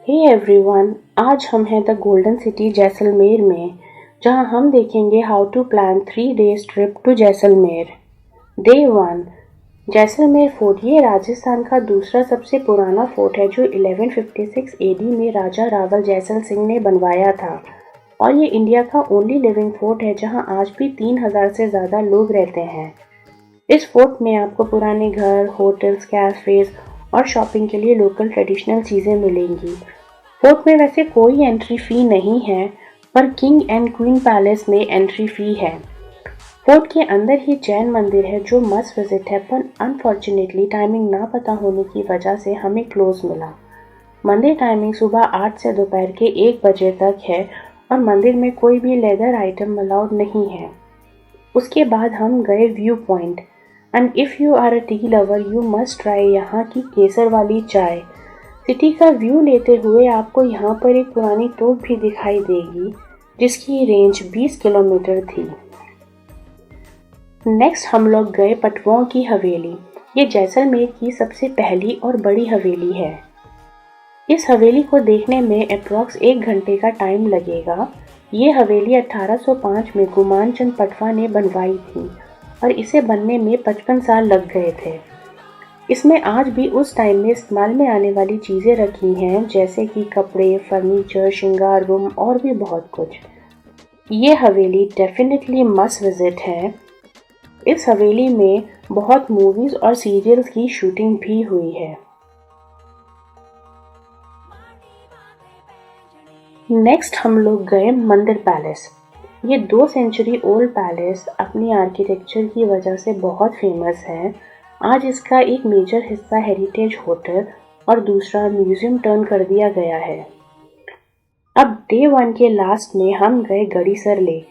Hey everyone, आज हम हैं द गोल्डन सिटी जैसलमेर में, जहां हम देखेंगे how to plan 3 days trip to Jaisalmer. Day 1, Jaisalmer fort. ये राजस्थान का दूसरा सबसे पुराना फोर्ट है जो 1156 एडी में राजा रावल जैसल सिंह ने बनवाया था, और ये इंडिया का ओनली लिविंग फोर्ट है जहां आज भी 3000 से ज़्यादा लोग रहते हैं। इस फोर्ट में आपको पुराने घर, होटल्स, कैफेज और शॉपिंग के लिए लोकल ट्रेडिशनल चीज़ें मिलेंगी। फोर्ट में वैसे कोई एंट्री फी नहीं है, पर किंग एंड क्वीन पैलेस में एंट्री फी है। फोर्ट के अंदर ही जैन मंदिर है जो मस्ट विजिट है, पर अनफॉर्चुनेटली टाइमिंग ना पता होने की वजह से हमें क्लोज मिला। मंदिर टाइमिंग सुबह 8 से दोपहर के 1 बजे तक है, और मंदिर में कोई भी लेदर आइटम अलाउड नहीं है। उसके बाद हम गए view point, and if you are a tea lover you must try यहाँ की केसर वाली चाय। सिटी का व्यू लेते हुए आपको यहाँ पर एक पुरानी तोप भी दिखाई देगी जिसकी रेंज 20 किलोमीटर थी। नेक्स्ट हम लोग गए पटवाओं की हवेली। ये जैसलमेर की सबसे पहली और बड़ी हवेली है। इस हवेली को देखने में अप्रॉक्स 1 घंटे का टाइम लगेगा। ये हवेली 1805 में गुमान चंद पटवा ने बनवाई थी, और इसे बनने में 55 साल लग गए थे। इसमें आज भी उस टाइम में इस्तेमाल में आने वाली चीज़ें रखी हैं, जैसे कि कपड़े, फर्नीचर, श्रृंगार रूम और भी बहुत कुछ। ये हवेली डेफिनेटली मस्ट विजिट है। इस हवेली में बहुत मूवीज़ और सीरियल्स की शूटिंग भी हुई है। नेक्स्ट हम लोग गए मंदिर पैलेस। ये 2 सेंचुरी ओल्ड पैलेस अपनी आर्किटेक्चर की वजह से बहुत फेमस है। आज इसका एक मेजर हिस्सा हेरिटेज होटल और दूसरा म्यूजियम टर्न कर दिया गया है। अब डे 1 के लास्ट में हम गए गड़ीसर लेक।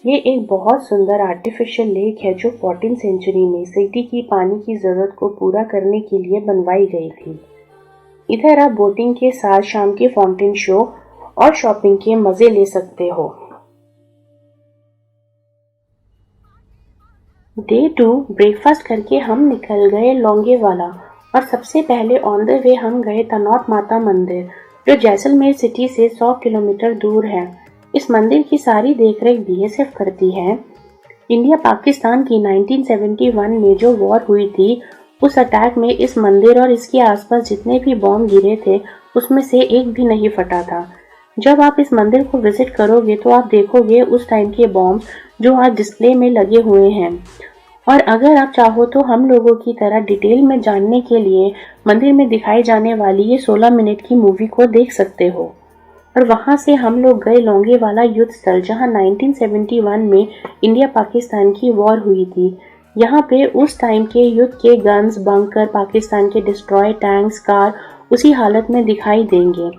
ये एक बहुत सुंदर आर्टिफिशियल लेक है जो 14th सेंचुरी में सिटी की पानी की ज़रूरत को पूरा करने के लिए बनवाई गई थी। इधर आप बोटिंग के साथ शाम के फाउंटेन शो और शॉपिंग के मज़े ले सकते हो। डे 2 ब्रेकफास्ट करके हम निकल गए लोंगेवाला, और सबसे पहले ऑन द वे हम गए तनौट माता मंदिर जो जैसलमेर सिटी से 100 किलोमीटर दूर है। इस मंदिर की सारी देखरेख बीएसएफ करती है। इंडिया पाकिस्तान की 1971 में जो वॉर हुई थी, उस अटैक में इस मंदिर और इसके आसपास जितने भी बॉम्ब गिरे थे उसमें से एक भी नहीं फटा था। जब आप इस मंदिर को विजिट करोगे तो आप देखोगे उस टाइम के बॉम्ब जो आज डिस्प्ले में लगे हुए हैं। और अगर आप चाहो तो हम लोगों की तरह डिटेल में जानने के लिए मंदिर में दिखाई जाने वाली ये 16 मिनट की मूवी को देख सकते हो। और वहां से हम लोग गए लोंगेवाला युद्ध स्थल, जहां 1971 में इंडिया पाकिस्तान की वॉर हुई थी। यहाँ पे उस टाइम के युद्ध के गन्स, बंकर, पाकिस्तान के डिस्ट्रॉय टैंक्स, कार उसी हालत में दिखाई देंगे।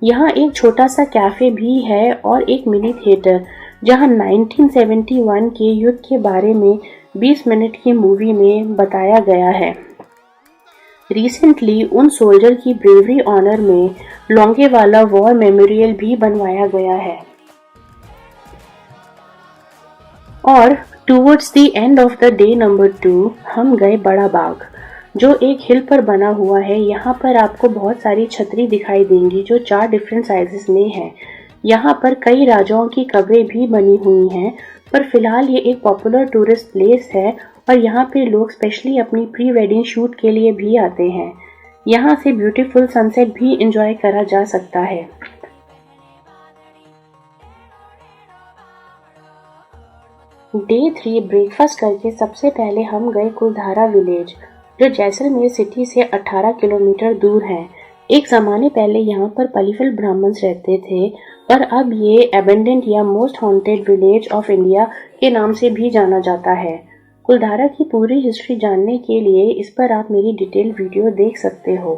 यहाँ एक छोटा सा कैफे भी है और एक मिनी थिएटर, जहाँ 1971 के युद्ध के बारे में 20 मिनट की मूवी में बताया गया है। रिसेंटली उन सोल्जर की ब्रेवरी ऑनर में लोंगेवाला वॉर मेमोरियल भी बनवाया गया है। और towards the end of the day number 2 हम गए बड़ा बाग, जो एक हिल पर बना हुआ है। यहाँ पर आपको बहुत सारी छतरी दिखाई देंगी जो 4 डिफरेंट साइजेस में है। यहाँ पर कई राजाओं की कब्रें भी बनी हुई हैं, पर फिलहाल ये एक पॉपुलर टूरिस्ट प्लेस है, और यहाँ पे लोग स्पेशली अपनी प्री वेडिंग शूट के लिए भी आते हैं। यहाँ से ब्यूटीफुल सनसेट भी एंजॉय करा जा सकता है। डे 3 ब्रेकफास्ट करके सबसे पहले हम गए कुलधारा विलेज, जो जैसलमेर सिटी से 18 किलोमीटर दूर है। एक ज़माने पहले यहाँ पर पलीफल ब्राह्मण्स रहते थे, पर अब ये एबेंडेंट या most haunted village of India के नाम से भी जाना जाता है। कुलधारा की पूरी हिस्ट्री जानने के लिए इस पर आप मेरी डिटेल वीडियो देख सकते हो।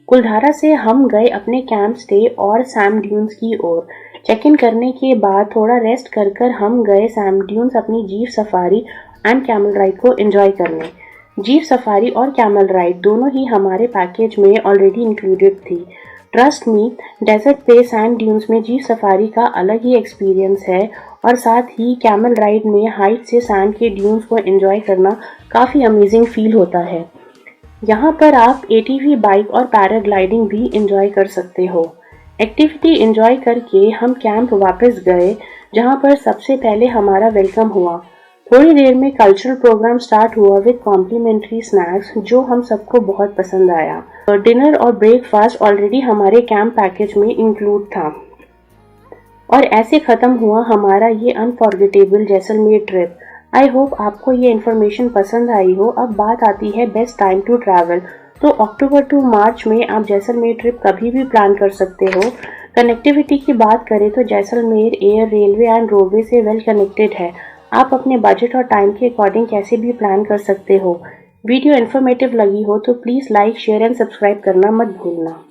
कुलधारा से हम गए अपने कैंप स्टे और सैम ड्यून्स की ओर। चेक इन करने के बाद थोड़ा रेस्ट कर हम गए सैम ड्यून्स अपनी jeep safari and camel ride को एंजॉय करने। जीप सफारी और कैमल राइड दोनों ही हमारे पैकेज में ऑलरेडी इंक्लूडेड थी। ट्रस्ट मी, डेजर्ट पे सैंड ड्यून्स में जीप सफारी का अलग ही एक्सपीरियंस है, और साथ ही कैमल राइड में हाइट से सैंड के ड्यून्स को एंजॉय करना काफ़ी अमेजिंग फील होता है। यहाँ पर आप एटीवी बाइक और पैराग्लाइडिंग भी एंजॉय कर सकते हो। एक्टिविटी एंजॉय करके हम कैंप वापस गए, जहाँ पर सबसे पहले हमारा वेलकम हुआ। थोड़ी देर में कल्चरल प्रोग्राम स्टार्ट हुआ विद कॉम्प्लीमेंट्री स्नैक्स, जो हम सबको बहुत पसंद आया। डिनर और ब्रेकफास्ट ऑलरेडी हमारे कैंप पैकेज में इंक्लूड था। और ऐसे खत्म हुआ हमारा ये unforgettable Jaisalmer trip. I hope आपको ये इन्फॉर्मेशन पसंद आई हो। अब बात आती है बेस्ट टाइम टू ट्रैवल। तो अक्टूबर टू मार्च में आप जैसलमेर ट्रिप कभी भी प्लान कर सकते हो। कनेक्टिविटी की बात करें तो Jaisalmer air, railway and roadway से वेल कनेक्टेड है। आप अपने बजट और टाइम के अकॉर्डिंग कैसे भी प्लान कर सकते हो। वीडियो इन्फॉर्मेटिव लगी हो तो please like, share and subscribe करना मत भूलना।